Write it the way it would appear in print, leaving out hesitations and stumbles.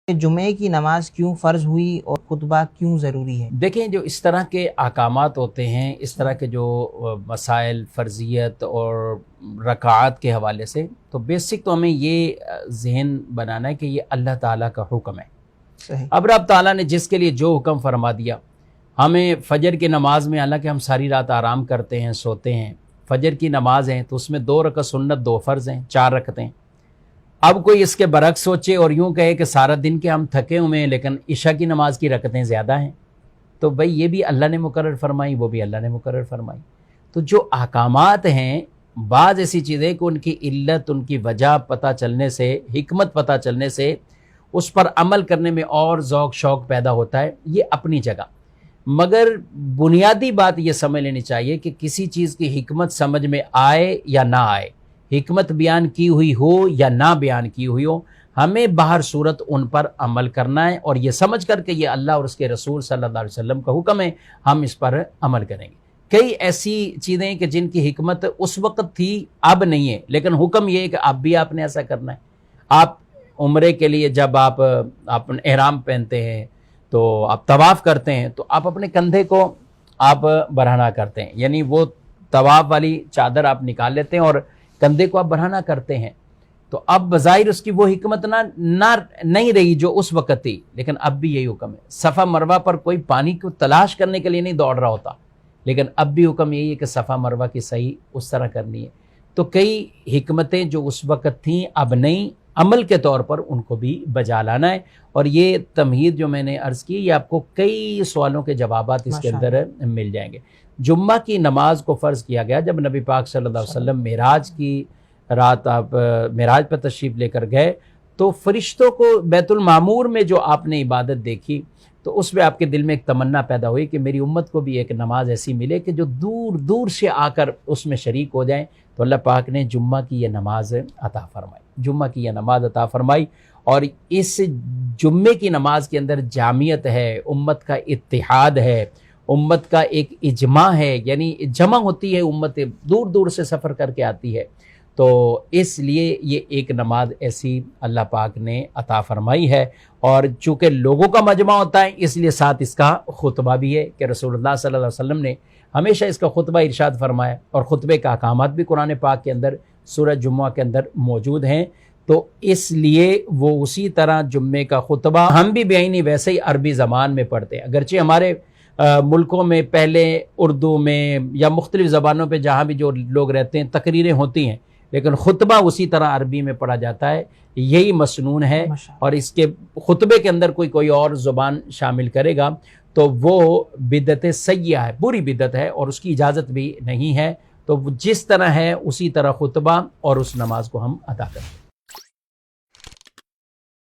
کہ جمعے کی نماز کیوں فرض ہوئی اور خطبہ کیوں ضروری ہے؟ دیکھیں، جو اس طرح کے احکامات ہوتے ہیں، اس طرح کے جو مسائل فرضیت اور رکعات کے حوالے سے، تو بیسک تو ہمیں یہ ذہن بنانا ہے کہ یہ اللہ تعالیٰ کا حکم ہے۔ صحیح۔ اب رب تعالیٰ نے جس کے لیے جو حکم فرما دیا، ہمیں فجر کی نماز میں، حالانکہ ہم ساری رات آرام کرتے ہیں، سوتے ہیں، فجر کی نماز ہیں تو اس میں 2 رکعت سنت، 2 فرض ہیں، 4 رکعتیں۔ اب کوئی اس کے برعکس سوچے اور یوں کہے کہ سارا دن کے ہم تھکے ہوئے ہیں لیکن عشاء کی نماز کی رکعتیں زیادہ ہیں، تو بھئی یہ بھی اللہ نے مقرر فرمائی، وہ بھی اللہ نے مقرر فرمائی۔ تو جو احکامات ہیں، بعض ایسی چیزیں کہ ان کی علت، ان کی وجہ پتہ چلنے سے، حکمت پتہ چلنے سے اس پر عمل کرنے میں اور ذوق شوق پیدا ہوتا ہے، یہ اپنی جگہ۔ مگر بنیادی بات یہ سمجھ لینی چاہیے کہ کسی چیز کی حکمت سمجھ میں آئے یا نہ آئے، حکمت بیان کی ہوئی ہو یا نہ بیان کی ہوئی ہو، ہمیں بہر صورت ان پر عمل کرنا ہے، اور یہ سمجھ کر کہ یہ اللہ اور اس کے رسول صلی اللہ علیہ وسلم کا حکم ہے، ہم اس پر عمل کریں گے۔ کئی ایسی چیزیں کہ جن کی حکمت اس وقت تھی، اب نہیں ہے، لیکن حکم یہ ہے کہ اب بھی آپ نے ایسا کرنا ہے۔ آپ عمرے کے لیے جب آپ احرام پہنتے ہیں تو آپ طواف کرتے ہیں تو آپ اپنے کندھے کو آپ برہنہ کرتے ہیں، یعنی وہ طواف والی چادر آپ نکال لیتے ہیں اور کندھے کو آپ برہنہ کرتے ہیں۔ تو اب بظاہر اس کی وہ حکمت نہیں رہی جو اس وقت تھی، لیکن اب بھی یہی حکم ہے۔ صفا مروہ پر کوئی پانی کو تلاش کرنے کے لیے نہیں دوڑ رہا ہوتا، لیکن اب بھی حکم یہی ہے کہ صفا مروہ کی صحیح اس طرح کرنی ہے۔ تو کئی حکمتیں جو اس وقت تھیں اب نہیں، عمل کے طور پر ان کو بھی بجا لانا ہے۔ اور یہ تمہید جو میں نے عرض کی، یہ آپ کو کئی سوالوں کے جوابات اس کے اندر مل جائیں گے۔ جمعہ کی نماز کو فرض کیا گیا جب نبی پاک صلی اللہ علیہ وسلم معراج کی رات آپ معراج پر تشریف لے کر گئے، تو فرشتوں کو بیت المعمور میں جو آپ نے عبادت دیکھی تو اس میں آپ کے دل میں ایک تمنا پیدا ہوئی کہ میری امت کو بھی ایک نماز ایسی ملے کہ جو دور دور سے آ کر اس میں شریک ہو جائیں۔ تو اللہ پاک نے جمعہ کی یہ نماز عطا فرمائی، جمعہ کی یہ نماز عطا فرمائی، اور اس جمعے کی نماز کے اندر جامعیت ہے، امت کا اتحاد ہے، امت کا ایک اجماع ہے، یعنی جمع ہوتی ہے، امت دور دور سے سفر کر کے آتی ہے۔ تو اس لیے یہ ایک نماز ایسی اللہ پاک نے عطا فرمائی ہے، اور چونکہ لوگوں کا مجمع ہوتا ہے اس لیے ساتھ اس کا خطبہ بھی ہے کہ رسول اللہ صلی اللہ علیہ وسلم نے ہمیشہ اس کا خطبہ ارشاد فرمایا، اور خطبے کا احکامات بھی قرآن پاک کے اندر سورہ جمعہ کے اندر موجود ہیں۔ تو اس لیے وہ اسی طرح جمعے کا خطبہ ہم بھی بعینی ویسے ہی عربی زبان میں پڑھتے ہیں، اگرچہ ہمارے ملکوں میں پہلے اردو میں یا مختلف زبانوں پہ جہاں بھی جو لوگ رہتے ہیں تقریریں ہوتی ہیں، لیکن خطبہ اسی طرح عربی میں پڑھا جاتا ہے۔ یہی مسنون ہے، اور اس کے خطبے کے اندر کوئی اور زبان شامل کرے گا تو وہ بدعت سیئہ ہے، بری بدعت ہے، اور اس کی اجازت بھی نہیں ہے۔ تو جس طرح ہے اسی طرح خطبہ اور اس نماز کو ہم ادا کریں۔